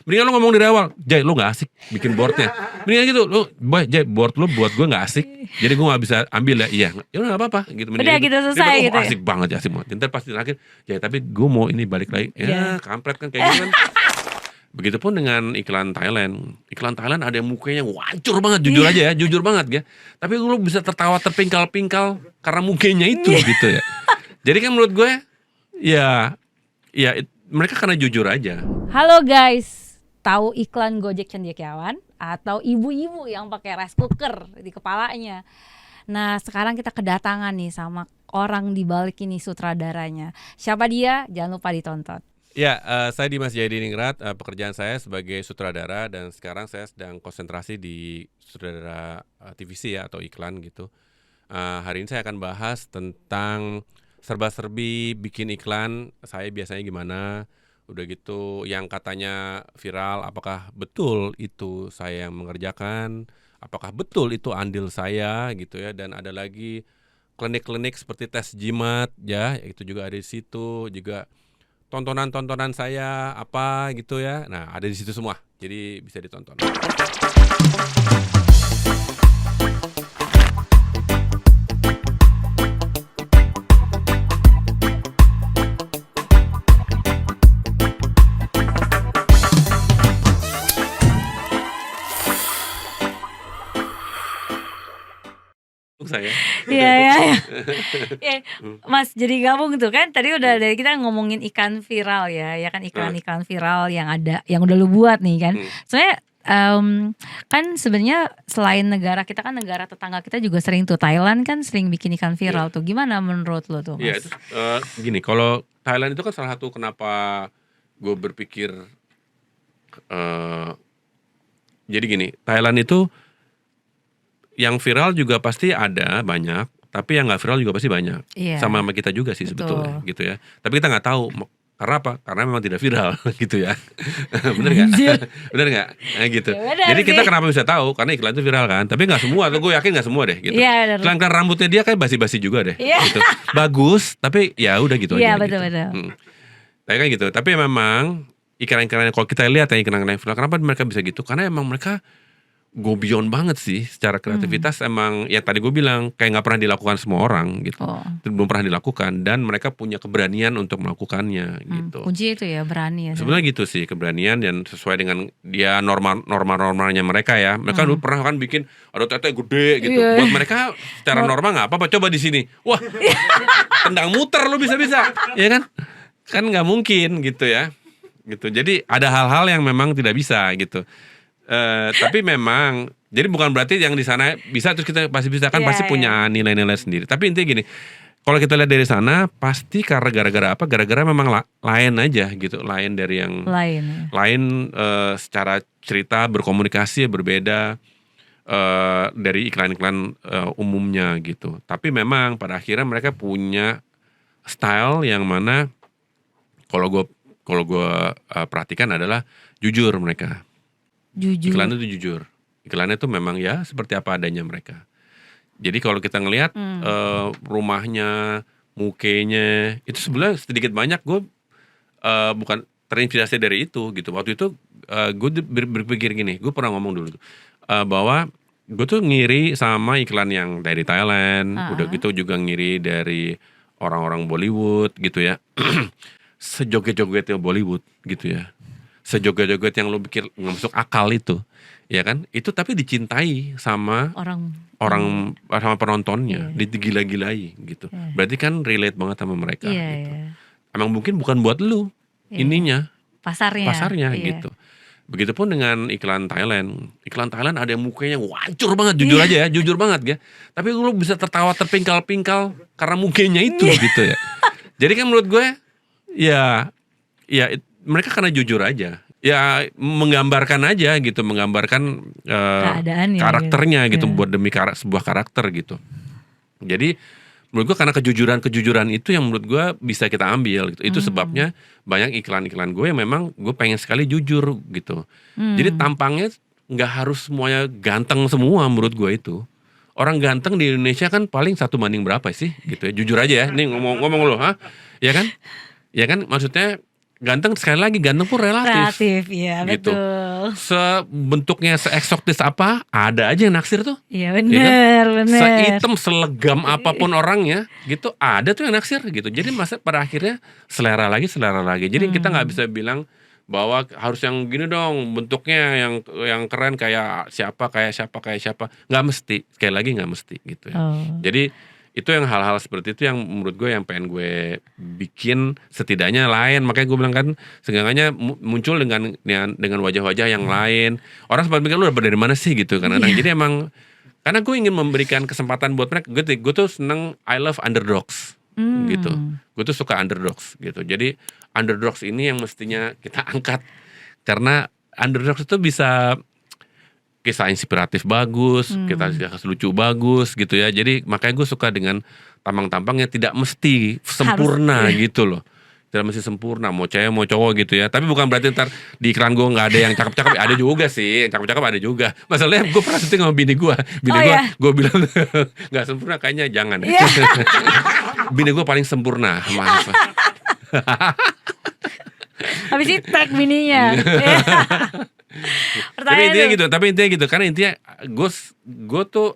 Mendingan lu ngomong dari awal, "Jay, lu gak asik bikin board-nya." Mendingan gitu, Jay, board lu buat gue gak asik, jadi gue gak bisa ambil ya." "Iya." "Ya udah gak apa-apa," gitu, Udah mendingan gitu daripada, selesai gitu ya? asik banget, asik banget. Entar pas di terakhir, "Jay, tapi gue mau ini balik lagi." Iya. Ya kampret kan kayak gitu kan. Begitupun dengan iklan Thailand. Iklan Thailand ada yang mukanya hancur banget, jujur aja ya, jujur banget ya. Tapi lu bisa tertawa terpingkal-pingkal karena mukanya itu gitu ya. Jadi kan menurut gue, ya mereka karena jujur aja. Halo guys, tahu iklan Gojek Cendekiawan atau ibu-ibu yang pakai rice cooker di kepalanya? Nah, sekarang kita kedatangan nih sama orang di balik ini sutradaranya. Siapa dia? Jangan lupa ditonton. Ya, saya Dimas Jayadiningrat, pekerjaan saya sebagai sutradara dan sekarang saya sedang konsentrasi di sutradara TVC ya atau iklan gitu. Hari ini saya akan bahas tentang serba-serbi bikin iklan, saya biasanya gimana, udah gitu yang katanya viral, apakah betul itu saya yang mengerjakan, apakah betul itu andil saya gitu ya, dan ada lagi klinik-klinik seperti tes jimat ya, itu juga ada di situ, juga tontonan-tontonan saya apa gitu ya. Nah, ada di situ semua. Jadi bisa ditonton. Saya. Iya. Mas, jadi gabung tuh kan tadi udah dari kita ngomongin ikan viral ya kan iklan-iklan viral yang ada yang udah lu buat nih kan. Soalnya kan sebenarnya selain negara kita kan negara tetangga kita juga sering tuh, Thailand kan sering bikin ikan viral tuh. Gimana menurut lu tuh, Mas? Iya, itu gini, kalau Thailand itu kan salah satu kenapa gue berpikir jadi gini, Thailand itu yang viral juga pasti ada banyak, tapi yang nggak viral juga pasti banyak. Iya. Sama kita juga sih sebetulnya gitu ya. Tapi kita nggak tahu karena apa? Karena memang tidak viral gitu ya. Bener nggak? Bener nggak? Nah, gitu. Ya bener Jadi kita sih. kenapa bisa tahu? Karena iklan itu viral kan. Tapi nggak semua. Gue yakin nggak semua deh. Gitu. Iya, bener. Iklan rambutnya dia kayak basi-basi juga deh. Iya. Gitu. Bagus, tapi ya udah gitu Iya, aja. betul-betul. Gitu. Tapi kan gitu. Tapi memang iklan-iklan kalau kita lihat ya iklan-iklan viral, kenapa mereka bisa gitu? Karena emang mereka go beyond banget sih secara kreativitas. Emang ya tadi gue bilang kayak nggak pernah dilakukan semua orang gitu. Belum pernah dilakukan dan mereka punya keberanian untuk melakukannya gitu. Kunci itu ya, berani ya. Sebenarnya gitu sih, keberanian dan sesuai dengan dia norma-normanya mereka ya. Mereka dulu pernah kan bikin ada tete gede gitu. Iya. Buat mereka secara normal nggak apa-apa, coba di sini. Wah, tendang muter lu bisa-bisa, ya kan? Kan nggak mungkin gitu ya. Gitu. Jadi ada hal-hal yang memang tidak bisa gitu. Tapi memang jadi bukan berarti yang di sana bisa terus kita pasti bisa kan, pasti punya nilai-nilai sendiri. Tapi intinya gini, kalau kita lihat dari sana pasti karena gara-gara apa? Gara-gara memang lain aja gitu, lain dari yang lain secara cerita berkomunikasi berbeda dari iklan-iklan umumnya gitu. Tapi memang pada akhirnya mereka punya style yang mana kalau gue perhatikan adalah jujur mereka. Iklannya itu jujur. Iklannya itu memang ya seperti apa adanya mereka. Jadi kalau kita ngelihat rumahnya, mukanya itu sebenarnya sedikit banyak gue bukan terinspirasi dari itu gitu. Waktu itu gue berpikir gini, gue pernah ngomong dulu bahwa gue tuh ngiri sama iklan yang dari Thailand, udah gitu juga ngiri dari orang-orang Bollywood gitu ya. Sejoget-jogetnya Bollywood gitu ya. Sejoget-joget yang lo pikir nggak masuk akal itu, ya kan? Itu tapi dicintai sama orang sama penontonnya, digila-gilai gitu. Berarti kan relate banget sama mereka gitu. Emang mungkin bukan buat lu ininya, pasarnya gitu. Begitupun dengan iklan Thailand. Iklan Thailand ada yang mukanya hancur banget, jujur aja ya, jujur banget ya. Tapi lu bisa tertawa terpingkal-pingkal karena mukanya itu gitu ya. Jadi kan menurut gue ya mereka karena jujur aja, ya menggambarkan aja gitu, menggambarkan karakternya gitu, buat demi sebuah karakter gitu. Jadi menurut gue karena kejujuran itu yang menurut gue bisa kita ambil gitu. Itu sebabnya banyak iklan-iklan gue yang memang gue pengen sekali jujur gitu. Jadi tampangnya nggak harus semuanya ganteng semua menurut gue itu. Orang ganteng di Indonesia kan paling 1 banding berapa sih gitu ya, jujur aja ya. Nih ngomong lo, ya kan? Ya kan maksudnya ganteng sekali lagi, ganteng pun relatif. Relatif, iya Gitu. betul. Sebentuknya seeksotis apa, ada aja yang naksir tuh. Iya bener. Sehitam, selegam apapun orangnya, gitu ada tuh yang naksir gitu. Jadi masa pada akhirnya selera lagi. Jadi kita nggak bisa bilang bahwa harus yang gini dong bentuknya yang keren kayak siapa. Nggak mesti. Sekali lagi nggak mesti gitu ya. Oh. Jadi itu yang hal-hal seperti itu yang menurut gue yang pengen gue bikin setidaknya lain. Makanya gue bilang kan seenggaknya muncul dengan wajah-wajah yang lain. Orang sempat mikir lu dapet dari mana sih gitu kan. Jadi emang karena gue ingin memberikan kesempatan buat mereka. Gue tuh seneng, I love underdogs gitu. Gue tuh suka underdogs gitu. Jadi underdogs ini yang mestinya kita angkat. Karena underdogs itu bisa kisah inspiratif bagus, kita lucu bagus gitu ya. Jadi makanya gue suka dengan tampang-tampang yang tidak mesti sempurna gitu loh. Tidak mesti sempurna, mau cewek mau cowok gitu ya. Tapi bukan berarti ntar di iklan gue nggak ada yang cakep-cakep, ada juga sih, yang cakep-cakep ada juga. Masalahnya gue pernah syuting sama bini gue gue bilang nggak sempurna, kayaknya jangan. Bini gue paling sempurna, maaf. Habis itu tag bininya. Tapi intinya gitu, karena intinya gue tuh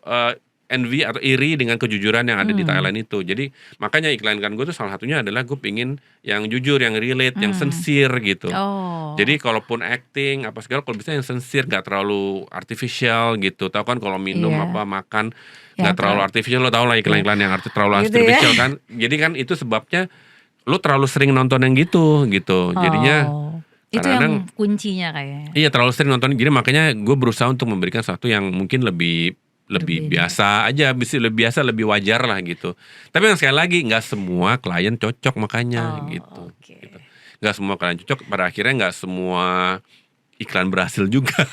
envy atau iri dengan kejujuran yang ada di Thailand itu. Jadi makanya iklan gue tuh salah satunya adalah gue pingin yang jujur, yang relate, yang sincere gitu. Jadi kalaupun acting apa segala, kalau bisa yang sincere, nggak terlalu artificial gitu. Tahu kan kalau minum apa makan nggak terlalu artificial, lo tau lah iklan-iklan yang terlalu artificial kan. Jadi kan itu sebabnya lo terlalu sering nonton yang gitu. Jadinya itu yang kuncinya kayaknya. Iya, terlalu sering nonton. Jadi makanya gue berusaha untuk memberikan sesuatu yang mungkin lebih biasa aja, lebih wajar lah gitu. Tapi yang sekali lagi nggak semua klien cocok makanya gitu. Nggak semua klien cocok. Pada akhirnya nggak semmua iklan berhasil juga.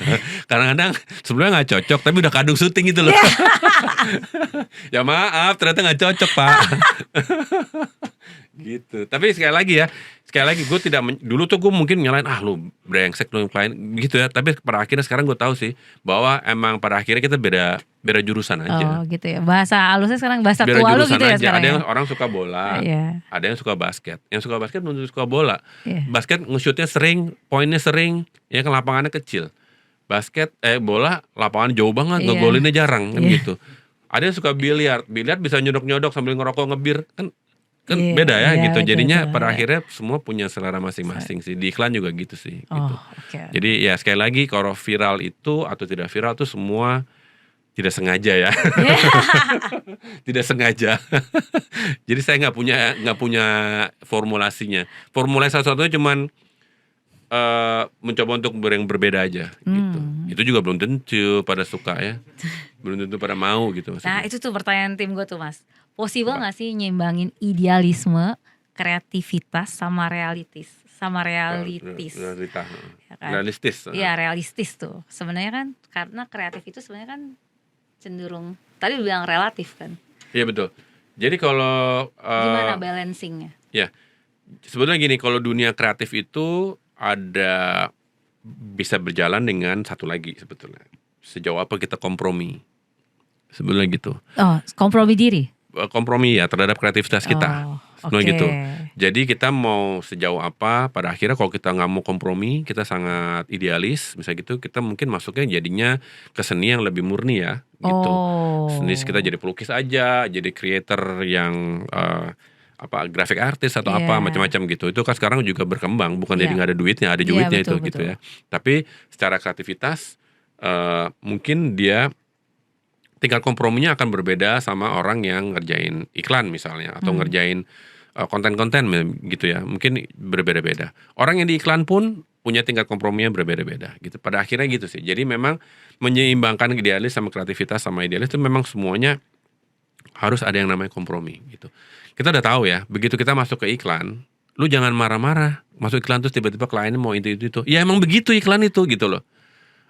Kadang-kadang sebelumnya nggak cocok, tapi udah kadung syuting gitu loh. Ya maaf, ternyata nggak cocok pak. Gitu. Tapi sekali lagi gue tidak dulu tuh gue mungkin nyalain lu brengsek lu klien gitu ya. Tapi pada akhirnya sekarang gue tahu sih bahwa emang pada akhirnya kita beda jurusan aja. Gitu ya. Bahasa halusnya sekarang bahasa beda tua lu jurusan gitu ya aja. sekarang. Ada yang ya? orang suka bola, ada yang suka basket. Yang suka basket belum tentu suka bola. Basket nge-shootnya sering, poinnya sering, ya kan lapangannya kecil. Bola lapangan jauh banget, ngegolinnya jarang kan gitu. Ada yang suka biliar bisa nyodok-nyodok sambil ngerokok ngebir kan beda ya gitu. Jadinya pada akhirnya semua punya selera masing-masing sih. Di iklan juga gitu sih gitu. Jadi ya sekali lagi kalau viral itu atau tidak viral itu semua tidak sengaja ya. Tidak sengaja. Jadi saya nggak punya formulasinya. Formulasi satu-satunya cuman mencoba untuk yang berbeda aja gitu. Itu juga belum tentu pada suka ya. Belum tentu pada mau gitu maksudnya. Nah itu tuh pertanyaan tim gue tuh mas. Possible gak sih nyimbangin idealisme, kreativitas sama realistis? Ya kan? Realistis. Iya realistis tuh. Sebenarnya kan karena kreatif itu sebenarnya kan cenderung tadi lu bilang relatif kan. Iya betul. Jadi kalau gimana balancingnya? Ya sebetulnya gini, kalau dunia kreatif itu ada bisa berjalan dengan satu lagi sebetulnya. Sejauh apa kita kompromi. Sebetulnya gitu. Kompromi diri? Kompromi ya terhadap kreativitas kita. Gitu. Jadi kita mau sejauh apa, pada akhirnya kalau kita nggak mau kompromi, kita sangat idealis, misalnya gitu, kita mungkin masuknya jadinya ke seni yang lebih murni ya, gitu. Seni kita jadi pelukis aja, jadi creator yang graphic artist atau apa macam-macam gitu. Itu kan sekarang juga berkembang, bukan jadi nggak ada duitnya, ada duitnya betul, gitu ya. Tapi secara kreativitas mungkin dia tingkat komprominya akan berbeda sama orang yang ngerjain iklan misalnya atau ngerjain konten-konten gitu ya. Mungkin berbeda-beda. Orang yang di iklan pun punya tingkat komprominya berbeda-beda gitu. Pada akhirnya gitu sih. Jadi memang menyeimbangkan idealis sama kreativitas sama idealis itu memang semuanya harus ada yang namanya kompromi gitu. Kita udah tahu ya, begitu kita masuk ke iklan, lu jangan marah-marah. Masuk iklan terus tiba-tiba kliennya mau itu. Ya emang begitu iklan itu gitu loh.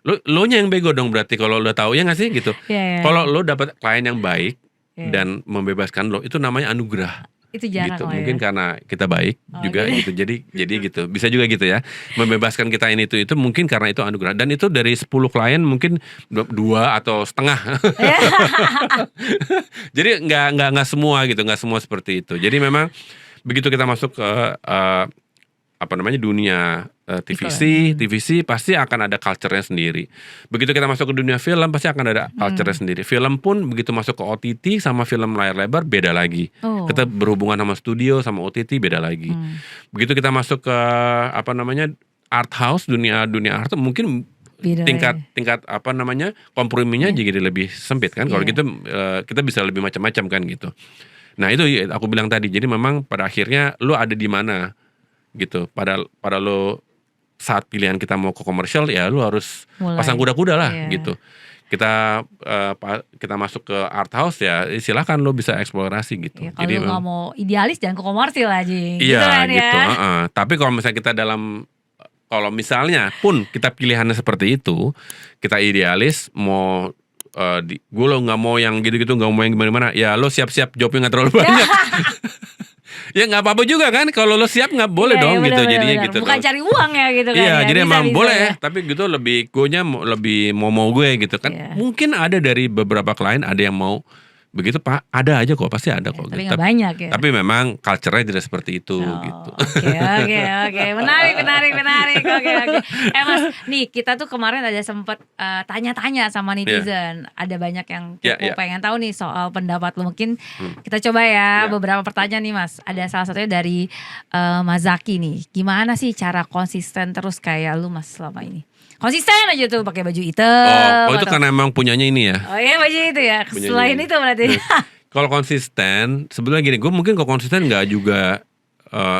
Lo nya yang bego dong berarti kalau udah tahu ya nggak sih gitu. Kalau lo dapat klien yang baik dan membebaskan lo, itu namanya anugerah. Itu jarang gitu. Mungkin karena kita baik juga gitu. Jadi gitu. Bisa juga gitu ya. Membebaskan kita ini itu mungkin karena itu anugerah. Dan itu dari 10 klien mungkin 2 atau setengah. Jadi nggak semua gitu, nggak semua seperti itu. Jadi memang begitu kita masuk ke dunia TVC pasti akan ada culture-nya sendiri. Begitu kita masuk ke dunia film pasti akan ada culture-nya sendiri. Film pun begitu masuk ke OTT sama film layar lebar beda lagi. Kita berhubungan sama studio sama OTT beda lagi. Begitu kita masuk ke art house, dunia art mungkin Beda tingkat komprominya jadi lebih sempit kan. Kalau gitu kita bisa lebih macam-macam kan gitu. Nah itu aku bilang tadi. Jadi memang pada akhirnya lu ada di mana gitu. Pada lu saat pilihan kita mau ke komersial ya lu harus pasang kuda-kuda lah gitu. Kita masuk ke art house ya silakan lo bisa eksplorasi gitu. Kalau lu nggak mau idealis jangan ke komersil aja. Iya gitu. Tapi kalau misalnya kita kalau misalnya pun kita pilihannya seperti itu, kita idealis mau gue lo nggak mau yang gitu-gitu, nggak mau yang gimana-gimana, ya lo siap-siap jobnya nggak terlalu banyak. Ya nggak apa-apa juga kan, kalau lo siap nggak boleh dong gitu jadinya gitu. Bukan cari uang ya gitu kan. Iya jadi emang boleh, ya. tapi gitu lebih lebih mau gue gitu kan. Mungkin ada dari beberapa klien ada yang mau begitu Pak, ada aja kok, pasti ada kok. Tapi gitu. nggak banyak ya. Tapi memang culture-nya tidak seperti itu gitu. Oke. Menarik. Oke. Mas, nih kita tuh kemarin ada sempat tanya-tanya sama netizen. Ada banyak yang pengen tahu nih soal pendapat lu. Mungkin kita coba beberapa pertanyaan nih Mas. Ada salah satunya dari Mas Zaki nih. Gimana sih cara konsisten terus kayak lu Mas selama ini? Konsisten aja tuh pakai baju hitam. Oh itu karena emang punyanya ini ya. Oh iya baju itu ya. Selain itu berarti. Kalau konsisten, sebenarnya gini, gue mungkin kalau konsisten nggak juga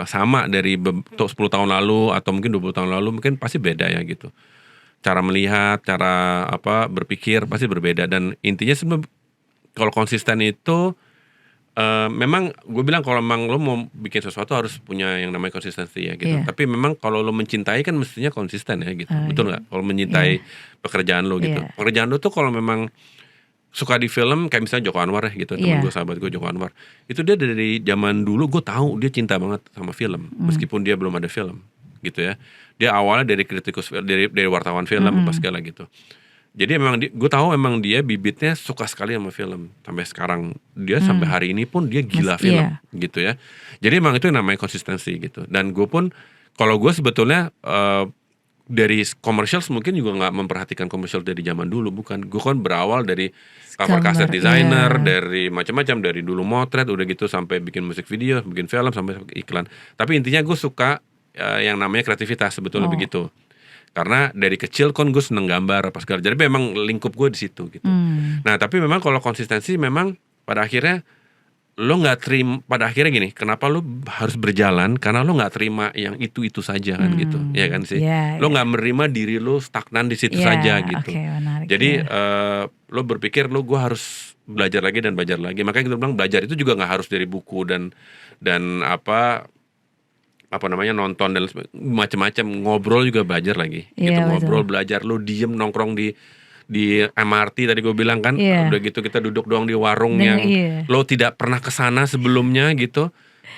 sama dari 10 tahun lalu atau mungkin 20 tahun lalu, mungkin pasti beda ya gitu. Cara melihat, cara berpikir pasti berbeda dan intinya sebenarnya kalau konsisten itu memang gue bilang kalau memang lo mau bikin sesuatu harus punya yang namanya konsistensi ya gitu. Tapi memang kalau lo mencintai kan mestinya konsisten ya gitu. Betul nggak? Kalau mencintai pekerjaan lo gitu. Pekerjaan lo tuh kalau memang suka di film kayak misalnya Joko Anwar ya gitu, teman gue, sahabat gue Joko Anwar. Itu dia dari zaman dulu gue tahu dia cinta banget sama film meskipun dia belum ada film gitu ya. Dia awalnya dari kritikus dari wartawan film apa segala gitu. Jadi memang gue tahu memang dia bibitnya suka sekali sama film sampai sekarang. Dia sampai hari ini pun dia gila film gitu ya. Jadi memang itu yang namanya konsistensi gitu. Dan gue pun kalau gue sebetulnya dari komersial mungkin juga nggak memperhatikan komersial dari zaman dulu, bukan. Gue kan berawal dari cover kaset designer, dari macam-macam, dari dulu motret udah gitu sampai bikin musik video, bikin film sampai iklan. Tapi intinya gue suka yang namanya kreativitas sebetulnya begitu. Karena dari kecil kan gue seneng gambar apa segala. Jadi memang lingkup gue di situ gitu. Nah tapi memang kalau konsistensi memang pada akhirnya lo nggak terima. Pada akhirnya gini, kenapa lo harus berjalan? Karena lo nggak terima yang itu saja kan gitu, ya kan sih. Lo nggak menerima diri lo stagnan di situ saja gitu. Jadi lo berpikir gue harus belajar lagi dan belajar lagi. Makanya kita bilang belajar itu juga nggak harus dari buku dan nonton dan macam-macam, ngobrol juga belajar lagi gitu. Ngobrol belajar, lo diem nongkrong di MRT tadi gue bilang kan, udah gitu kita duduk doang di warung yang lo tidak pernah kesana sebelumnya gitu,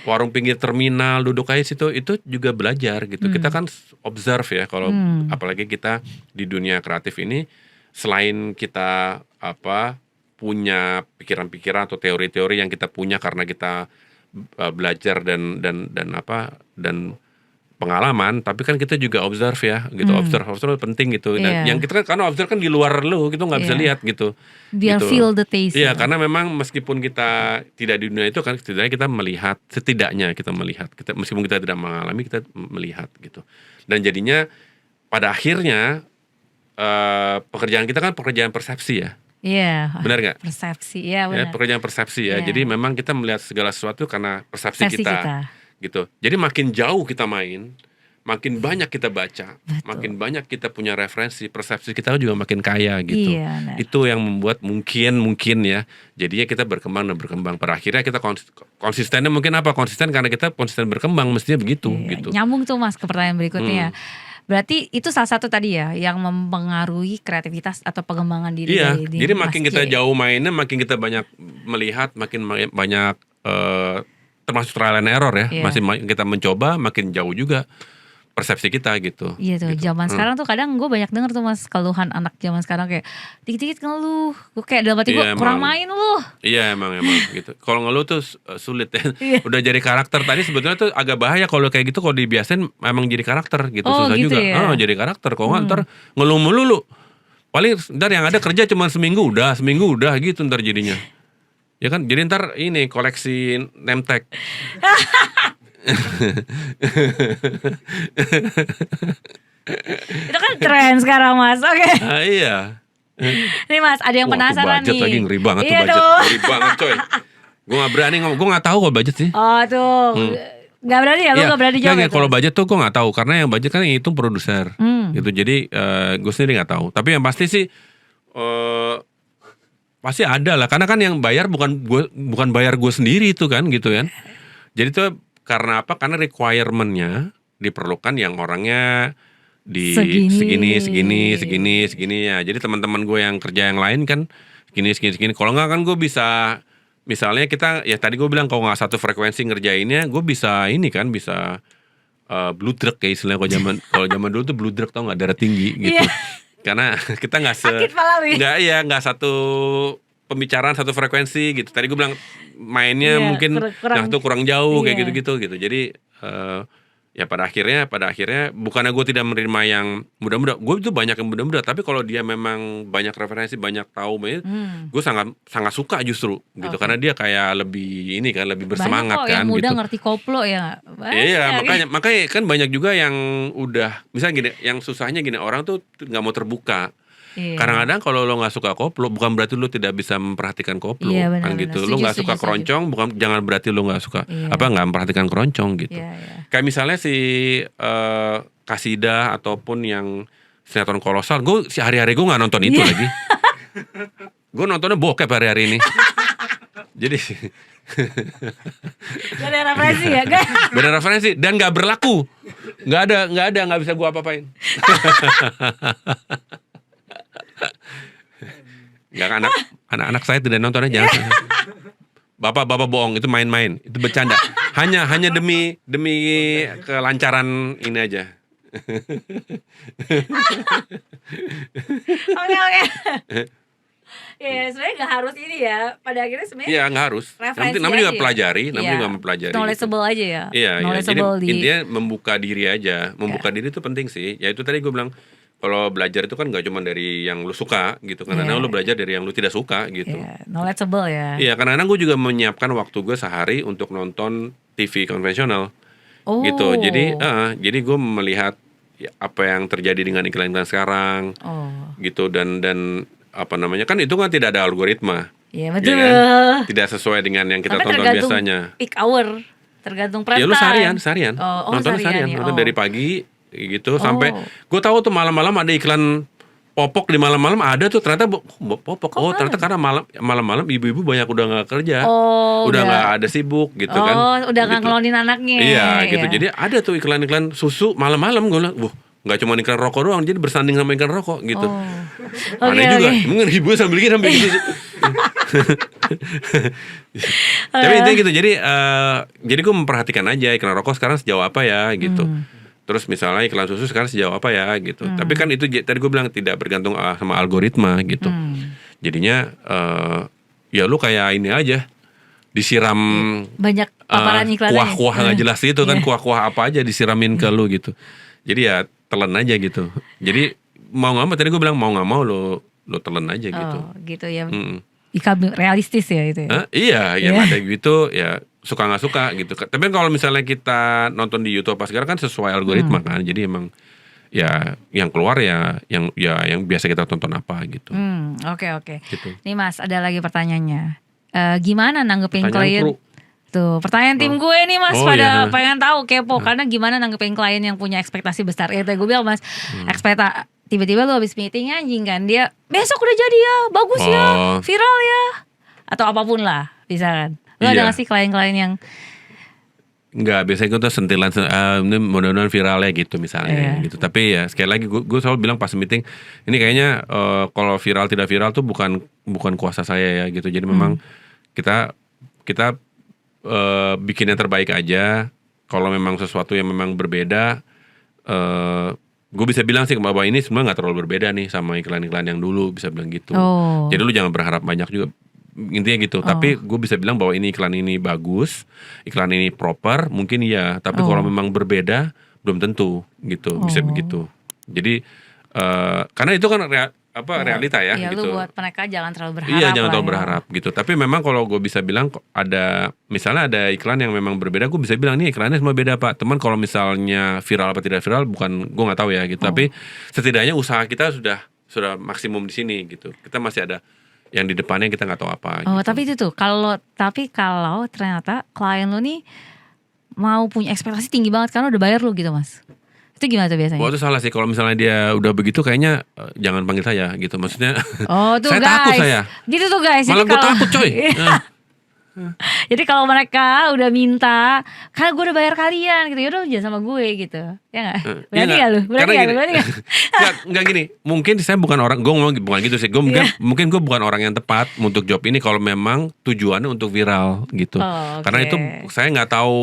warung pinggir terminal, duduk aja situ, itu juga belajar gitu. Kita kan observe ya kalau apalagi kita di dunia kreatif ini, selain kita punya pikiran-pikiran atau teori-teori yang kita punya karena kita belajar dan pengalaman, tapi kan kita juga observe ya gitu. Observe penting gitu. Dan yang kita kan karena observe kan di luar lu gitu nggak bisa lihat gitu. Biar gitu. Feel the taste. Iya, karena memang meskipun kita tidak di dunia itu kan setidaknya kita melihat, kita meskipun kita tidak mengalami, kita melihat gitu. Dan jadinya pada akhirnya pekerjaan kita kan pekerjaan persepsi ya. Iya. Benar nggak? Persepsi, ya benar. Pekerjaan persepsi ya. Jadi memang kita melihat segala sesuatu karena persepsi kita. Gitu. Jadi makin jauh kita main, makin banyak kita baca, makin banyak kita punya referensi, persepsi kita juga makin kaya gitu. Itu yang membuat mungkin ya, jadinya kita berkembang dan berkembang. Pada akhirnya kita konsistennya mungkin apa? Konsisten karena kita konsisten berkembang, mestinya begitu gitu. Nyambung tuh Mas ke pertanyaan berikutnya ya. Berarti itu salah satu tadi ya yang mempengaruhi kreativitas atau pengembangan diri. Jadi makin kita jauh mainnya, makin kita banyak melihat, makin banyak termasuk trial and error ya. Masih kita mencoba, makin jauh juga persepsi kita gitu. Iya tuh, gitu. zaman sekarang tuh kadang gue banyak denger tuh Mas keluhan anak zaman sekarang kayak dikit-dikit ngeluh. Gue kayak dalam hati gue Iya, kurang emang. main lu. Iya emang gitu. Kalau ngeluh tuh sulit ya. Iya. Udah jadi karakter tadi sebetulnya tuh agak bahaya kalau kayak gitu, kalau dibiasain emang jadi karakter gitu, Oh, susah gitu juga. ya? Jadi karakter. Kalau nggak ntar ngeluh melulu. Paling ntar yang ada kerja cuma seminggu udah gitu ntar jadinya. Ya kan, jadi ntar ini koleksi name tag. Itu kan tren sekarang Mas. Oke. Iya. Nih Mas, ada yang Wah, tuh penasaran budget nih. lagi ngeri banget Iya tuh budget. tuh. Ngeri banget coy. Gue gak berani ngomong, gue gak tahu kalau budget sih. Oh tuh. Gak berani ya, lu Iya, gak berani jawab nggak, ya tuh? kalau budget tuh gue nggak tahu, karena yang budget kan yang hitung produser, gitu. Jadi gue sendiri nggak tahu. Tapi yang pasti sih pasti ada lah, karena kan yang bayar bukan bayar gue sendiri itu kan, gitu kan. Jadi tuh karena apa? Karena requirementnya diperlukan yang orangnya di segini ya. Jadi teman-teman gue yang kerja yang lain kan segini. Kalau nggak kan gue bisa, misalnya kita ya tadi gue bilang kalau nggak satu frekuensi ngerjainnya, gue bisa ini kan, bisa bludruk kayak istilahnya. Kalau zaman dulu tuh bludruk, tau nggak, darah tinggi gitu. Iya. Karena kita Sakit pala lu ya? nggak satu pembicaraan satu frekuensi gitu. Tadi gue bilang mainnya Iya, mungkin kurang jauh kayak iya. gitu. Jadi ya pada akhirnya bukannya gue tidak menerima yang muda-muda, gue itu banyak yang muda-muda, tapi kalau dia memang banyak referensi, banyak tahu, gue sangat suka justru gitu. Oke. Karena dia kayak lebih ini kan, lebih bersemangat Banyak kok kan yang muda gitu. ngerti koplo ya. Banyak. Iya, makanya kan banyak juga yang udah misalnya gini, yang susahnya gini, orang tuh nggak mau terbuka. Iya. Kadang-kadang kalau lo nggak suka koplo, bukan berarti lo tidak bisa memperhatikan koplo, Iya, benar, kan gitu. benar. Lo nggak Setuju, suka setuju. keroncong, bukan, jangan berarti lo nggak suka Iya. nggak memperhatikan keroncong gitu. Iya. Kayak misalnya si Kasida ataupun yang sinetron kolosal, gue hari-hari gue nggak nonton itu Iya. lagi. Gue nontonnya bokep hari-hari ini. Jadi Gak ada referensi ya guys. beda referensi dan nggak berlaku, nggak bisa gue apa-apain. Nggak, anak-anak saya tidak nontonnya, jangan. Bapak bohong, itu main-main, itu bercanda. Hanya demi kelancaran ini aja. Oke. Ya sebenarnya gak harus ini ya. Pada akhirnya sebenarnya Iya, nggak harus. referensi Namanya juga aja ya. pelajari, Iya. namanya juga mempelajari. knowledgeable aja ya. Iya. Jadi Knowledgeable di intinya membuka diri aja. Membuka diri itu penting sih. Ya itu tadi gue bilang, kalau belajar itu kan gak cuma dari yang lu suka gitu. Kadang-kadang Iya. lu belajar dari yang lu tidak suka gitu. Iya, knowledgeable ya. Iya, kadang-kadang gue juga menyiapkan waktu gue sehari untuk nonton TV konvensional. Oh. Gitu. Jadi gue melihat apa yang terjadi dengan iklan-iklan sekarang. Oh. Gitu, dan apa namanya, kan itu kan tidak ada algoritma. Iya Ya betul. kan? Tidak sesuai dengan yang kita Sampai tonton tergantung biasanya. peak hour. Tergantung prime Ya lu time. seharian. Oh, Nonton seharian ya. Nonton Oh. dari pagi gitu sampai Oh. gue tahu tuh malam-malam ada iklan popok di malam-malam, ada tuh ternyata popok. Oh, ternyata karena malam-malam ibu-ibu banyak udah nggak kerja. Oh, udah nggak ada sibuk gitu kan. Oh, udah nggak Gitu. ngelonin anaknya. Iya gitu. Jadi ada tuh iklan-iklan susu malam-malam, gue bilang, wah, nggak cuma iklan rokok doang, jadi bersanding sama iklan rokok gitu. Oh. Aneh juga. Mungkin ibu sambil gitu sampai gitu. Tapi intinya gitu. Jadi gue memperhatikan aja iklan rokok sekarang sejauh apa ya gitu. Terus misalnya iklan susu sekarang sejauh apa ya gitu. Tapi kan itu tadi gue bilang tidak bergantung sama algoritma gitu. Jadinya ya lu kayak ini aja, disiram Banyak paparan iklan. kuah-kuah nggak jelas itu kan, Iya. kuah-kuah apa aja disiramin ke lu gitu. Jadi ya telan aja gitu. Jadi mau nggak mau, tadi gue bilang mau nggak mau lo telan aja gitu. Oh, gitu ya. Mm. Realistis ya itu ya. Hah? Iya, yang Iya. ada gitu ya suka nggak suka gitu. Tapi kalau misalnya kita nonton di YouTube pas sekarang kan sesuai algoritma kan. Jadi emang ya yang keluar ya yang biasa kita tonton apa gitu. Oke. Gitu. Nih Mas, ada lagi pertanyaannya. Gimana nanggepin Pertanyaan klien? kru. Tuh, pertanyaan tim gue nih Mas, Oh, pada iya. pengen tahu, kepo. Karena gimana nanggepin klien yang punya ekspektasi besar. Ya tadi gue bilang Mas, tiba-tiba lu habis meeting anjing kan, dia besok udah jadi ya, bagus ya, Oh. viral ya, atau apapun lah, bisa kan. Lu ada Iya. gak sih klien-klien yang Enggak, biasanya gue tuh sentilan ini mudah-mudahan viral ya gitu misalnya Iya. gitu. Tapi ya sekali lagi gue selalu bilang pas meeting, ini kayaknya kalau viral tidak viral tuh bukan kuasa saya ya gitu. Jadi memang kita bikin yang terbaik aja. Kalau memang sesuatu yang memang berbeda, gue bisa bilang sih bahwa ini sebenarnya nggak terlalu berbeda nih sama iklan-iklan yang dulu, bisa bilang gitu. Oh. Jadi lu jangan berharap banyak juga, intinya gitu. Tapi gue bisa bilang bahwa ini iklan ini bagus, iklan ini proper, mungkin iya. Tapi kalau memang berbeda, belum tentu gitu, bisa begitu. Jadi karena itu kan realita ya, Iya, gitu. lu buat mereka jangan terlalu berharap. Iya, jangan lah terlalu ya. berharap gitu. Tapi memang kalau gue bisa bilang misalnya ada iklan yang memang berbeda, gue bisa bilang nih iklannya semua beda Pak. Teman kalau misalnya viral apa tidak viral, bukan gue nggak tahu ya gitu. Tapi setidaknya usaha kita sudah maksimum di sini gitu. Kita masih ada yang di depannya kita nggak tahu apa. Oh, gitu. tapi itu tuh kalau ternyata klien lu nih mau punya ekspektasi tinggi banget karena udah bayar lu gitu Mas. Itu gimana tuh biasanya? Wah, itu salah sih kalau misalnya dia udah begitu, kayaknya jangan panggil saya gitu. Maksudnya Oh tuh saya guys, takut saya. gitu tuh guys. Malah gue takut coy. Jadi kalau mereka udah minta, karena gue udah bayar kalian gitu, yaudah jangan sama gue gitu, ya nggak? Berarti nggak lu? Berarti nggak lu? Berarti nggak? Nggak gini. Mungkin saya bukan orang, gue ngomong bukan gitu sih. Gue mungkin gue bukan orang yang tepat untuk job ini kalau memang tujuannya untuk viral gitu. Oh, Karena oke. itu saya nggak tahu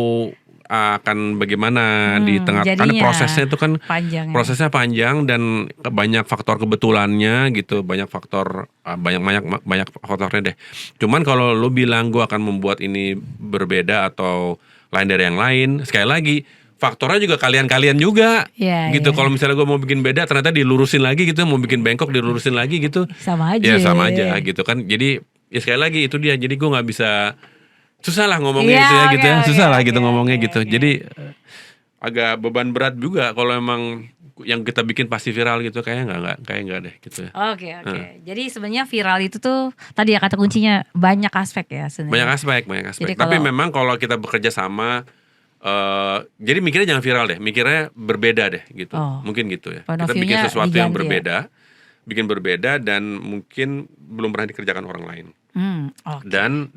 akan bagaimana di tengah, karena jadinya prosesnya itu kan panjang ya. prosesnya panjang dan banyak faktor kebetulannya gitu, banyak faktor banyak faktornya deh. Cuman kalau lu bilang gue akan membuat ini berbeda atau lain dari yang lain, sekali lagi faktornya juga kalian juga Iya, gitu. iya. Kalau misalnya gue mau bikin beda ternyata dilurusin lagi gitu, mau bikin bengkok dilurusin lagi gitu, Sama aja. ya sama aja gitu kan. Jadi ya sekali lagi itu dia, jadi gue nggak bisa, susah lah ngomongnya Iya, itu ya gitu ya, oke, susah lah oke, gitu ngomongnya oke, gitu. oke. Jadi agak beban berat juga kalau emang yang kita bikin pasti viral gitu, kayaknya nggak deh gitu ya. Oke. Jadi sebenarnya viral itu tuh tadi ya kata kuncinya banyak aspek ya sebenarnya. Banyak aspek. Jadi Tapi kalau- memang kalau kita bekerja sama, jadi mikirnya jangan viral deh, mikirnya berbeda deh gitu. Oh. Mungkin gitu ya. Point of Kita bikin view-nya sesuatu yang diganti ya? bikin berbeda dan mungkin belum pernah dikerjakan orang lain. Oke. Dan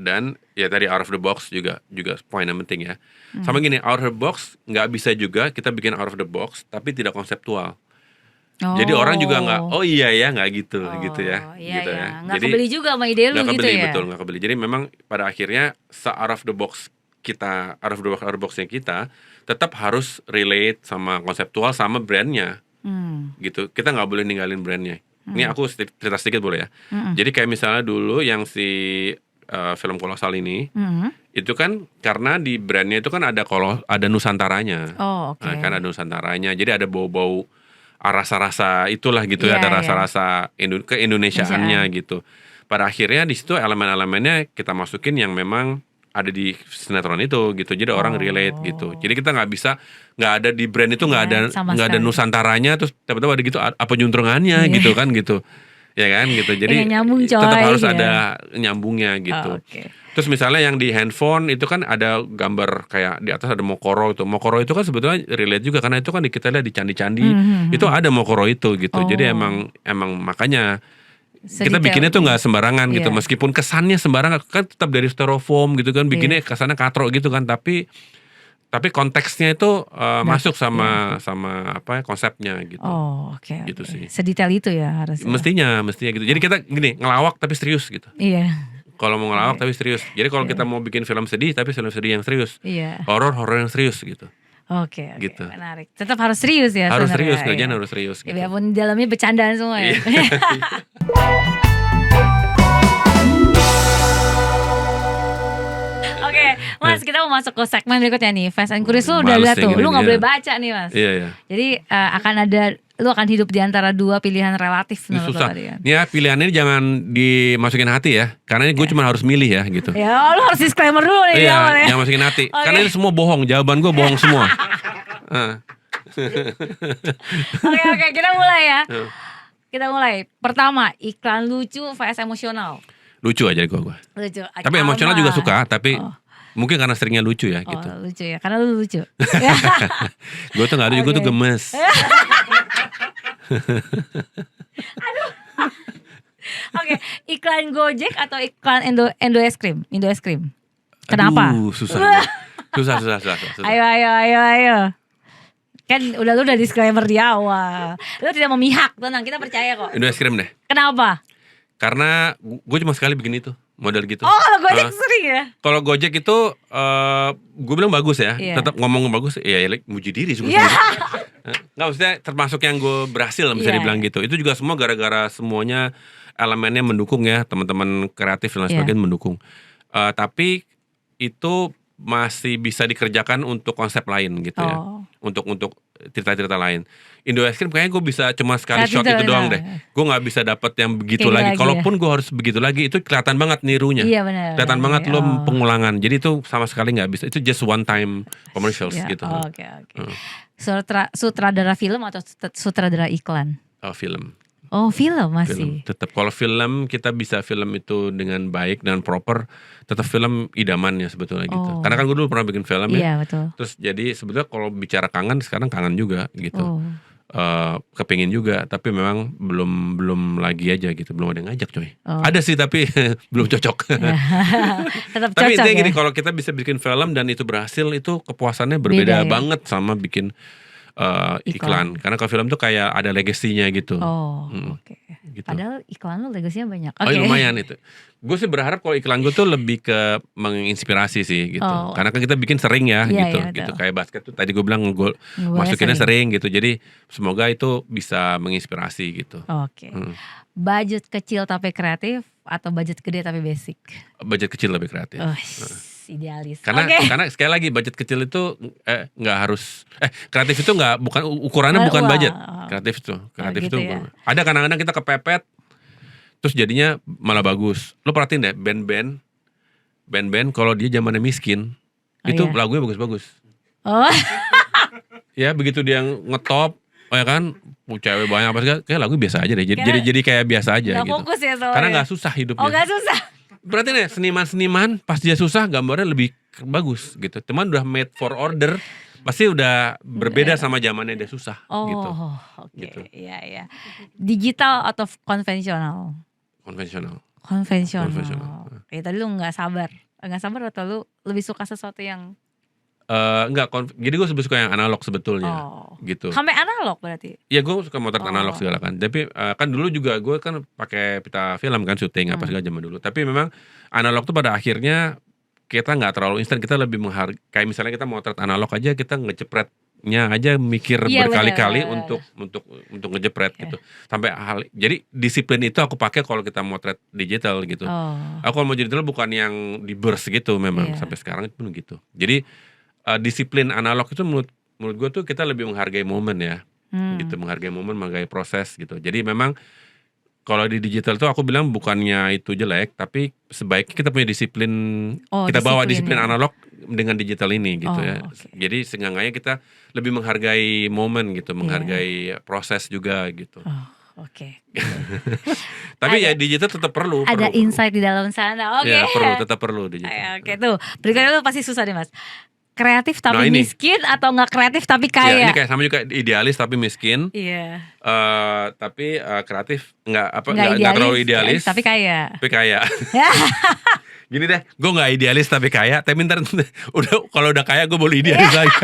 ya tadi out of the box juga poin yang penting ya. Sama gini, out of the box nggak bisa juga kita bikin out of the box tapi tidak konseptual. Jadi orang juga nggak, oh iya ya, nggak gitu ya. Iya, gitu iya. ya. Nggak Jadi kebeli juga sama ide lu nggak gitu kebeli, ya. betul, nggak kebeli. Jadi memang pada akhirnya out of the box kita, out of the boxnya kita tetap harus relate sama konseptual sama brandnya gitu. Kita nggak boleh ninggalin brandnya. Ini aku cerita sedikit boleh ya. Jadi kayak misalnya dulu yang si film Kolosal ini, itu kan karena di brandnya itu kan ada Nusantaranya. Oh, oke. Nah, kan ada Nusantaranya. Jadi ada bau-bau rasa-rasa itulah gitu ya, Iya, ada iya. rasa-rasa keindonesiaannya gitu. Pada akhirnya di situ elemen-elemennya kita masukin yang memang ada di sinetron itu gitu. Jadi orang relate gitu. Jadi kita nggak ada di brand itu nggak ada sama nggak ada sekali. Nusantaranya, terus tiba-tiba ada gitu apa juntrungannya gitu kan gitu. Ya kan gitu. Jadi Nggak nyambung, coy, tetap harus ya. ada nyambungnya gitu. Oh, oke. Terus misalnya yang di handphone itu kan ada gambar kayak di atas ada Mokoro itu. Mokoro itu kan sebetulnya relate juga karena itu kan kita lihat di candi-candi itu ada Mokoro itu gitu. Jadi emang makanya kita Sedetail bikinnya tuh itu. nggak sembarangan gitu. Iya. Meskipun kesannya sembarangan kan tetap dari styrofoam gitu kan, bikinnya kesannya katro gitu kan, tapi konteksnya itu masuk sama apa ya, konsepnya gitu. Oh, oke. Gitu sih. Sedetail itu ya harusnya. Mestinya gitu. Jadi kita gini, ngelawak tapi serius gitu. Iya. Kalau mau ngelawak tapi serius. Jadi kalau kita mau bikin film sedih tapi film sedih yang serius. Iya. Horor yang serius gitu. Oke. Gitu. Menarik. Tetap harus serius ya. Harus sebenarnya, serius, kerjaan ya. harus serius Ya, gitu. biarpun dalamnya bercandaan semua ya. Oke, Mas, kita mau masuk ke segmen berikutnya nih. Fast and Curious lu udah Males lihat tuh. dengerin, Lu nggak iya. boleh baca nih, Mas. Iya, iya. Jadi lu akan hidup di antara dua pilihan relatif Ini menurut lu susah. tadi kan. Ini ya pilihan ini jangan dimasukin hati ya. Karena ini gue cuma harus milih ya gitu. Ya, lu harus disclaimer dulu nih di Iya, awal ya. jangan masukin hati. Oke. Karena ini semua bohong. Jawaban gue bohong semua. Oke, kita mulai ya. Iya. Kita mulai. Pertama, iklan lucu vs emosional. Lucu aja gue. Lucu. Tapi emosional juga suka. Tapi Oh. mungkin karena seringnya lucu ya Oh, gitu. lucu ya. Karena lu lucu. Gue tuh gak lucu, gue tuh Oke. gemes. Oke, iklan Gojek atau iklan Indo es krim? Indo es krim. Kenapa? Aduh, susah. Susah. Ayo. Kan lu udah disclaimer di awal. Lu tidak memihak, tenang, kita percaya kok. Indo es krim deh. Kenapa? Karena gue cuma sekali bikin itu. model gitu. Oh kalau Gojek Ah. sering ya? Kalau Gojek itu gue bilang bagus ya, Iya. tetap ngomong bagus, ya muji diri Iya. sungguh-sungguh. Nggak, maksudnya termasuk yang gue berhasil bisa Iya, dibilang iya. gitu. Itu juga semua gara-gara semuanya elemennya mendukung ya, teman-teman kreatif dan lain Iya. sebagainya mendukung. Tapi itu masih bisa dikerjakan untuk konsep lain gitu ya, Oh. untuk cerita-cerita lain. Indo Es Krim kayaknya gue bisa cuma sekali Kreatif shot itu doang benar. deh. Gue nggak bisa dapet yang begitu Kayak lagi. lagi Kalaupun gue harus begitu lagi, itu kelihatan banget nirunya. Iya benar. Kelihatan banget lo Oh. pengulangan. Jadi itu sama sekali nggak bisa. Itu just one time commercials Ya, gitu. Oke. Sutradara film atau sutradara iklan? Film. Oh film Film. masih. Tetap kalau film kita bisa film itu dengan baik dan proper. Tetap film idamannya sebetulnya gitu. Oh. Karena kan gue dulu pernah bikin film ya. Iya betul. Terus jadi sebetulnya kalau bicara kangen sekarang kangen juga gitu. Oh. Kepingin juga, tapi memang belum lagi aja gitu, belum ada yang ngajak coy. Oh. Ada sih tapi belum cocok. Tetap Tapi cocok intinya ya. gini, kalau kita bisa bikin film dan itu berhasil, itu kepuasannya berbeda Beda ya? banget sama bikin iklan. Karena kalau film tuh kayak ada legasinya gitu. Oh, Mm, oke. gitu. Padahal iklan lu legasinya banyak. Oh Oke. lumayan itu. Gue sih berharap kalau iklan gue tuh lebih ke menginspirasi sih gitu. Oh. Karena kan kita bikin sering ya Iya, gitu, iya, gitu. betul. Kayak basket tuh tadi gue bilang gue masukinnya sering gitu. Jadi semoga itu bisa menginspirasi gitu. Oke. Hmm. Budget kecil tapi kreatif atau budget gede tapi basic? Budget kecil lebih kreatif. Oh, idealis. Karena Oke. karena sekali lagi budget kecil itu nggak harus kreatif itu nggak bukan ukurannya bukan Wah. budget. Kreatif itu gitu ya. ada kadang-kadang kita kepepet terus jadinya malah bagus. Lo perhatiin deh band-band kalau dia zamannya miskin Oh, itu iya. lagunya bagus-bagus. Oh, Ya begitu dia ngetop, ya kan, cewek banyak apa segala, kayak lagu biasa aja deh. Jadi kayak biasa aja nggak gitu. fokus ya soalnya. Karena nggak susah hidupnya. Oh, nggak susah. Berarti nih seniman-seniman pas dia susah gambarnya lebih bagus gitu. Cuman udah made for order, pasti udah berbeda sama zamannya dia susah Oh, gitu. oke. Gitu. Iya. Digital atau konvensional? Konvensional. Konvensional. Konvensional. Oke, tadi lu nggak sabar atau lu lebih suka sesuatu yang Enggak, jadi gue lebih suka yang analog sebetulnya gitu. Sampai analog berarti? Ya gue suka motret analog Oh. segala kan. Tapi kan dulu juga gue kan pakai pita film kan syuting apa segala zaman dulu. Tapi memang analog tuh pada akhirnya kita nggak terlalu instan. Kita lebih kayak misalnya kita motret analog aja kita ngejepretnya aja mikir Iya, berkali-kali bener. untuk ngejepret gitu. Sampai jadi disiplin itu aku pakai kalau kita motret digital gitu. Oh. Aku kalau mau digital bukan yang di burst gitu memang Iya. sampai sekarang itu gitu. Jadi disiplin analog itu menurut gue tuh kita lebih menghargai momen ya. Gitu, menghargai momen, menghargai proses gitu. Jadi memang kalau di digital tuh aku bilang bukannya itu jelek, tapi sebaiknya kita punya disiplin, kita bawa disiplin ya. analog dengan digital ini gitu ya. oke. Jadi seenggaknya kita lebih menghargai momen gitu, menghargai proses juga gitu. Oh, oke. Tapi ya digital tetap perlu. Ada perlu. insight di dalam sana. Oke. Ya tetap perlu digital. Oke, tuh. Berikutnya tuh pasti susah deh, Mas. Kreatif tapi Nah, ini. miskin atau nggak kreatif tapi Ya, kaya? ini kayak sama juga idealis tapi miskin. Iya. Tapi kreatif nggak Nggak terlalu idealis tapi kaya. tapi kaya. Gini deh, gue nggak idealis tapi kaya. Tapi ntar kalau udah kaya gue boleh idealis lagi.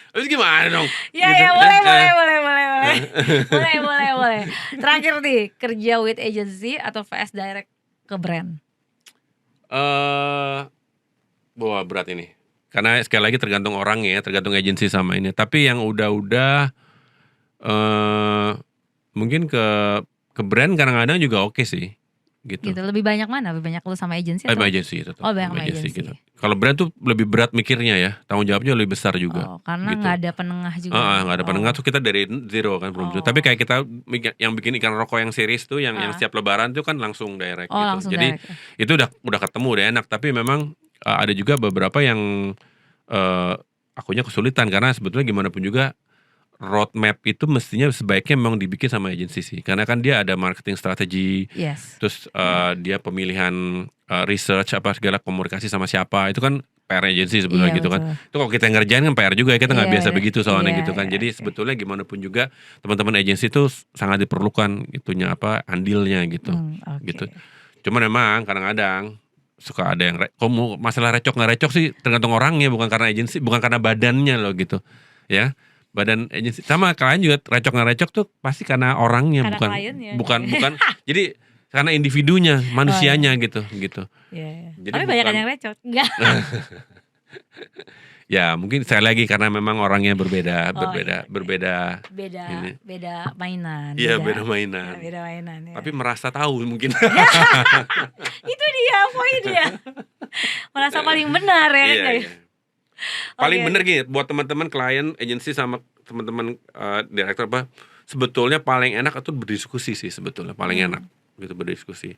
Terus gimana dong? Ya Gitu. ya boleh. Terakhir nih, kerja with agency atau VS direct ke brand? Wah berat ini. Karena sekali lagi tergantung orangnya, tergantung agensi sama ini. Tapi yang udah mungkin ke brand kadang-kadang juga oke sih. Gitu. Lebih banyak mana? Lebih banyak lu sama agency atau? Sama agensi tetap. Oh, banyak Sama sama agensi. gitu. Kalau brand tuh lebih berat mikirnya ya, tanggung jawabnya lebih besar juga. Oh, karena gitu. nggak ada penengah juga. Nggak ada penengah tuh kita dari zero kan belum. Tapi kayak kita yang bikin ikan rokok yang series tuh yang setiap lebaran tuh kan langsung direct gitu. Langsung Jadi direct. itu udah ketemu udah enak. Tapi memang ada juga beberapa yang akunya kesulitan karena sebetulnya gimana pun juga roadmap itu mestinya sebaiknya memang dibikin sama agensi sih. Karena kan dia ada marketing strategi, Yes. terus dia pemilihan research apa segala komunikasi sama siapa itu kan PR agensi sebetulnya Iya, gitu kan. betul. Itu kalau kita ngerjain kan PR juga ya, kita nggak Iya, biasa iya. begitu soalnya Iya, gitu kan. iya, Jadi oke. sebetulnya gimana pun juga teman-teman agensi itu sangat diperlukan itunya andilnya gitu. Oke. Gitu. Cuman memang kadang-kadang suka ada yang masalah recok nggak recok sih tergantung orangnya, bukan karena agensi, bukan karena badannya loh gitu. Ya. Badan agensi sama klien juga recok nggak recok tuh pasti karena orangnya Karena kliennya. bukan. Jadi karena individunya, manusianya gitu. Iya. Jadi Tapi banyak bukan- yang recot. Enggak. Ya mungkin saya lagi karena memang orangnya berbeda, Oh, berbeda, iya. berbeda. Beda Ini. beda mainan. Iya beda mainan. Beda mainan ya. Tapi merasa tahu mungkin. Itu dia poinnya. Merasa paling benar ya kan. Iya, Kak? iya. Paling Oke, bener gini buat teman-teman klien, agensi sama teman-teman direktur apa, sebetulnya paling enak itu berdiskusi sih sebetulnya paling enak gitu berdiskusi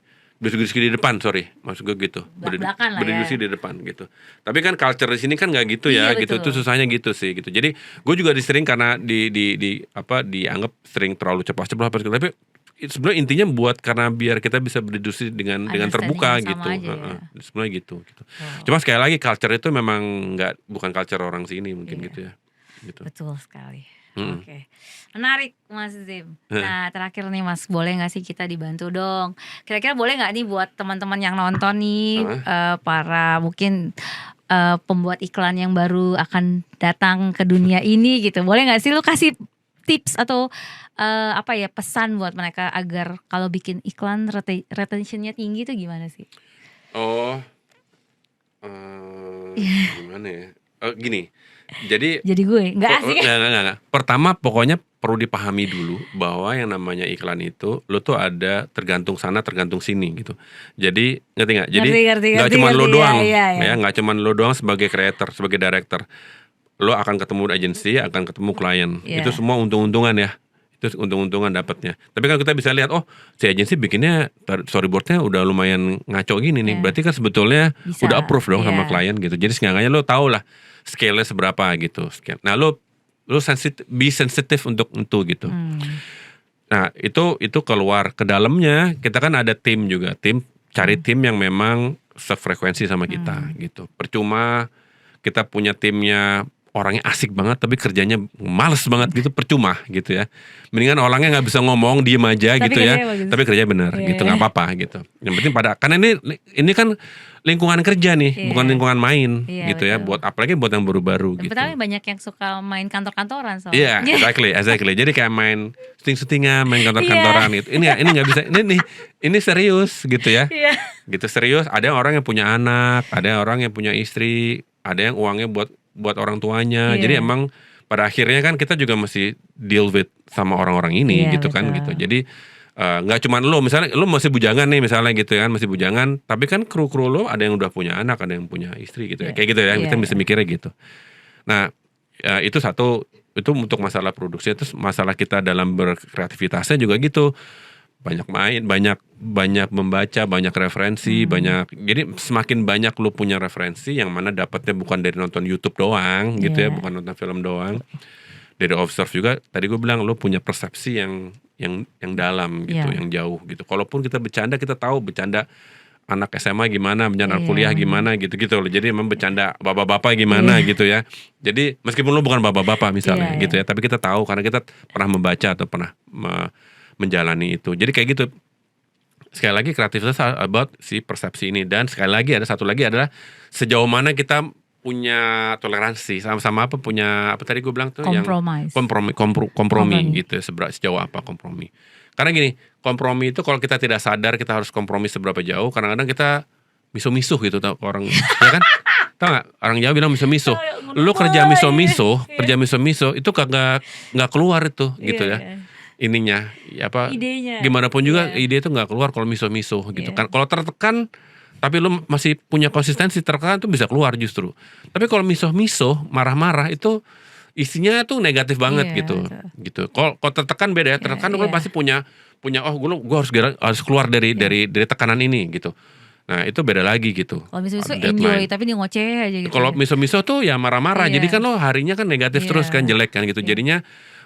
di depan, maksud gue gitu. Belak-belakan lah Berdiskusi ya. di depan gitu. Tapi kan culture di sini kan nggak gitu ya, Iya, gitu. betul. Itu susahnya gitu sih gitu. Jadi gue juga disering karena dianggap sering terlalu cepat tapi sebenarnya intinya buat karena biar kita bisa berdiskusi dengan terbuka Understanding-nya gitu. sama aja ya. Sebenarnya gitu. Oh, Cuma sekali lagi culture itu memang bukan culture orang sini mungkin Iya. gitu ya. Gitu. betul sekali. Mm. Oke, menarik Mas Zim. Nah terakhir nih Mas, boleh nggak sih kita dibantu dong? Kira-kira boleh nggak nih buat teman-teman yang nonton nih, para mungkin pembuat iklan yang baru akan datang ke dunia ini gitu. Boleh nggak sih lu kasih tips atau pesan buat mereka agar kalau bikin iklan retentionnya tinggi itu gimana sih? Oh, gimana ya? Gini. Jadi Jadi gue nggak asik. Enggak. Pertama pokoknya perlu dipahami dulu bahwa yang namanya iklan itu lo tuh ada tergantung sana tergantung sini gitu. Jadi ngerti nggak? Jadi nggak cuma lo doang, ya nggak cuma lo doang sebagai creator, sebagai director. Lo akan ketemu agensi, akan ketemu klien. Iya. Itu semua untung-untungan ya. Itu untung-untungan dapatnya. Tapi kan kita bisa lihat, oh si agensi bikinnya storyboardnya udah lumayan ngaco gini nih. Iya. Berarti kan sebetulnya Bisa, udah approve dong sama iya. klien gitu. Jadi seenggaknya lo tau lah scale-nya seberapa gitu. Nah lo be sensitif untuk itu gitu. Nah itu keluar ke dalamnya kita kan ada tim juga. Cari tim yang memang sefrekuensi sama kita gitu. Percuma kita punya timnya orangnya asik banget tapi kerjanya males banget gitu, percuma gitu ya. Mendingan orangnya nggak bisa ngomong, diem aja Tapi gitu ya, kerjanya bagus. tapi kerjanya bener Iya, gitu, iya. nggak apa-apa gitu. Yang penting karena ini kan lingkungan kerja nih, Iya. bukan lingkungan main Iya, gitu ya. betul. Apalagi buat yang baru-baru gitu. Tapi banyak yang suka main kantor-kantoran soalnya. Iya, exactly. Jadi kayak main syuting-syutingan, main kantor-kantoran gitu. Ini nggak bisa. Ini serius gitu ya. Iya. Gitu serius. Ada orang yang punya anak, ada orang yang punya istri, ada yang uangnya buat orang tuanya. Iya. Jadi emang pada akhirnya kan kita juga mesti deal with sama orang-orang ini Iya, gitu kan betul. gitu. Jadi nggak cuma lo, misalnya lo masih bujangan nih misalnya gitu kan, masih bujangan, tapi kan kru lo ada yang udah punya anak, ada yang punya istri gitu ya. Iya. Kayak gitu ya, Iya, kita bisa iya. mikirnya gitu. Nah, itu satu, itu untuk masalah produksi. Itu masalah kita dalam berkreativitasnya juga gitu. Banyak main, banyak membaca, banyak referensi, jadi semakin banyak lu punya referensi yang mana dapatnya bukan dari nonton YouTube doang gitu ya, Iya. bukan nonton film doang. Dari observe juga, tadi gue bilang lu punya persepsi yang dalam gitu, Iya. yang jauh gitu. Kalaupun kita bercanda, kita tahu bercanda anak SMA gimana, bercanda anak Iya. kuliah gimana gitu loh. Jadi memang bercanda bapak-bapak gimana gitu ya. Jadi meskipun lu bukan bapak-bapak misalnya Iya, gitu iya. ya, tapi kita tahu karena kita pernah membaca atau pernah menjalani itu. Jadi kayak gitu. Sekali lagi kreativitas about si persepsi ini. Dan sekali lagi ada satu lagi adalah sejauh mana kita punya toleransi sama-sama punya apa tadi gue bilang tuh Compromise. yang kompromi gitu, sejauh apa kompromi. Karena gini, kompromi itu kalau kita tidak sadar kita harus kompromi seberapa jauh, kadang-kadang kita misuh-misuh gitu tau orang ya kan? Tau gak? Orang Jawa bilang misuh-misuh. Lu kerja misuh-misuh itu kagak nggak keluar itu gitu Iya, ya. iya. Ininya apa Idenya. gimana pun juga Iya. ide itu nggak keluar kalau misuh-misuh gitu Iya. kan. Kalau tertekan tapi lu masih punya konsistensi, tertekan tuh bisa keluar justru. Tapi kalau misuh-misuh, marah-marah itu isinya tuh negatif banget Iya, gitu. betul. Gitu. Kalau tertekan beda ya. Tertekan lu iya. pasti punya gue harus keluar dari tekanan ini gitu. Nah, itu beda lagi gitu. Kalau misalnya Deadline. enjoy tapi dia ngoceh aja gitu. Kalau miso-miso tuh ya marah-marah. Iya. Jadi kan lo harinya kan negatif Iya. terus kan, jelek kan gitu. Iya. Jadinya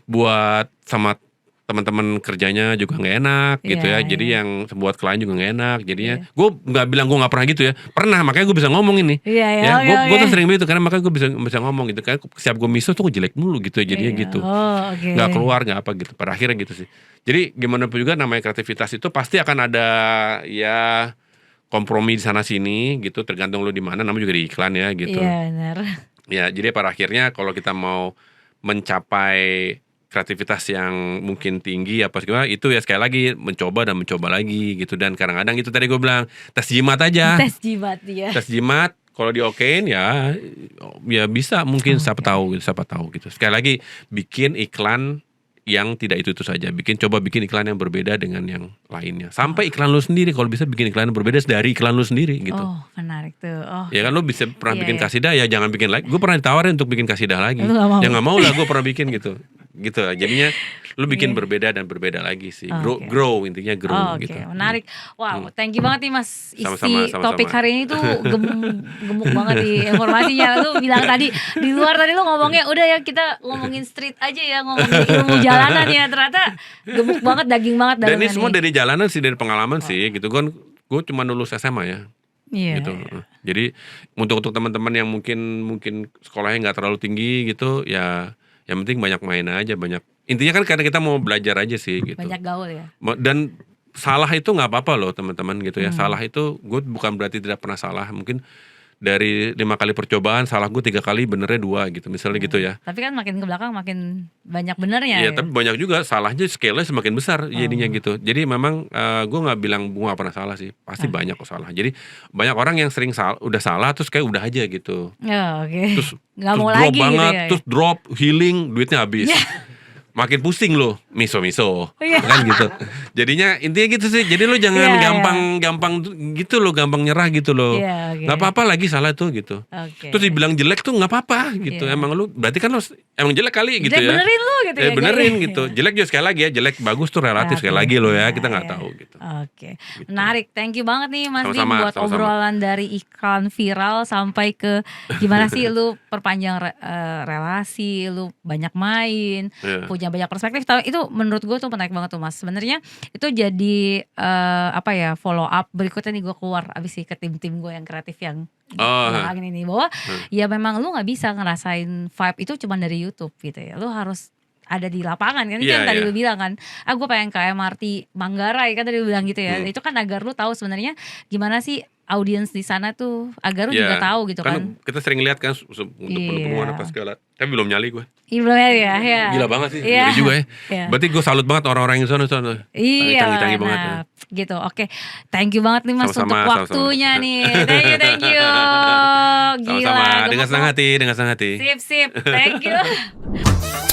buat sama teman-teman kerjanya juga nggak enak gitu Iya, ya. Jadi iya. yang buat klien juga nggak enak. Jadinya Iya. gue nggak bilang gue nggak pernah gitu ya. Pernah, makanya gue bisa ngomong ini. Iya, iya, Ya, oke, gue tuh oke. sering begitu karena makanya gue bisa ngomong gitu kan. Siap gue miso tuh gue jelek mulu gitu ya, jadinya Iya. gitu. Oh, oke. Nggak keluar nggak apa gitu. Pada akhirnya gitu sih. Jadi gimana pun juga namanya kreativitas itu pasti akan ada ya kompromi di sana sini gitu, tergantung lu di mana, namanya juga di iklan ya gitu. Iya benar. Ya, jadi pada akhirnya kalau kita mau mencapai kreativitas yang mungkin tinggi apa segala itu ya sekali lagi mencoba dan mencoba lagi gitu. Dan kadang-kadang itu tadi gue bilang tes jimat aja. Tes jimat ya. Tes jimat kalau diokein ya bisa mungkin siapa tahu gitu. Sekali lagi bikin iklan yang tidak itu saja. Coba bikin iklan yang berbeda dengan yang lainnya. Sampai iklan lu sendiri kalau bisa bikin iklan yang berbeda dari iklan lu sendiri gitu. Oh, menarik tuh. Oh. Ya kan lu bisa pernah Iya, bikin iya. kasidah ya jangan bikin lagi. Gue pernah ditawarin untuk bikin kasidah lagi. Lu nggak mau? Ya nggak mau lah gue pernah bikin gitu. Gitu jadinya lu bikin Iya. berbeda dan berbeda lagi sih. Oke. Grow intinya grow Oh, oke, gitu. menarik. Wow, thank you banget nih Mas. Isi Sama-sama. topik hari ini tuh gemuk banget di informasinya. Lu bilang tadi di luar tadi lu ngomongnya udah ya kita ngomongin street aja ya, ngomongin ilmu jalanan ya. Ternyata gemuk banget, daging banget Dan ini dalamnya semua nih. dari jalanan sih, dari pengalaman sih gitu kan. Gue cuma lulus SMA ya. Iya. Gitu. Jadi untuk teman-teman yang mungkin sekolahnya nggak terlalu tinggi gitu ya, yang penting banyak main aja, banyak. Intinya kan karena kita mau belajar aja sih gitu. Banyak gaul ya. Dan salah itu nggak apa-apa loh teman-teman gitu ya. Hmm. Salah itu gue bukan berarti tidak pernah salah. Mungkin dari 5 kali percobaan salah gue 3 kali benernya 2 gitu misalnya gitu ya. Tapi kan makin ke belakang makin banyak benernya Iya ya. tapi banyak juga salahnya scale-nya semakin besar jadinya gitu. Jadi memang gue nggak bilang gue nggak pernah salah sih. Pasti banyak kok salah. Jadi banyak orang yang sering udah salah terus kayak udah aja gitu. Ya, oke. Terus Nggak mau drop lagi gitu banget, ya. terus drop healing duitnya habis. Makin pusing lo, miso Iya. kan gitu. Jadinya intinya gitu sih. Jadi lo jangan Iya, gampang gitu lo, gampang nyerah gitu lo. Iya, oke. Nggak apa-apa lagi salah tuh gitu. Oke. Terus dibilang jelek tuh nggak apa-apa gitu. Iya. Emang lu berarti kan lo emang jelek kali gitu Jelek ya. benerin lu gitu ya. Benerin kayaknya. gitu. Jelek juga sekali lagi ya, jelek bagus tuh relatif sekali lagi lo ya. Kita nggak tahu gitu. Oke, menarik. Thank you banget nih Mas Dim Sama-sama, buat sama-sama. obrolan dari iklan viral sampai ke gimana sih lu perpanjang relasi, lu banyak main, Iya. punya banyak perspektif. Itu menurut gue tuh menarik banget tuh Mas. Sebenarnya itu jadi apa ya follow up berikutnya nih gue keluar abis sih ke tim-tim gue yang kreatif yang belakang ini bahwa ya memang lu nggak bisa ngerasain vibe itu cuma dari YouTube gitu ya. Lu harus ada di lapangan kan, itu Iya, yang tadi iya. lu bilang kan, gue pengen ke MRT Manggarai kan tadi lu bilang gitu ya. Itu kan agar lu tahu sebenarnya gimana sih audiens di sana tuh, agar lu juga tahu gitu kan. Kita sering lihat kan untuk penemuan apa segala. Tapi belum nyali gue. Iya belum ya. Gila banget sih. Iya. Gila juga ya. Iya. Berarti gue salut banget orang-orang yang sana. Iya, Canggih-canggih banget ya. gitu. Oke, thank you banget nih Mas Sama-sama, untuk waktunya sama-sama. nih. Thank you. Gila. Sama-sama dengan gemuk senang hati, dengan senang hati. Sip. Thank you.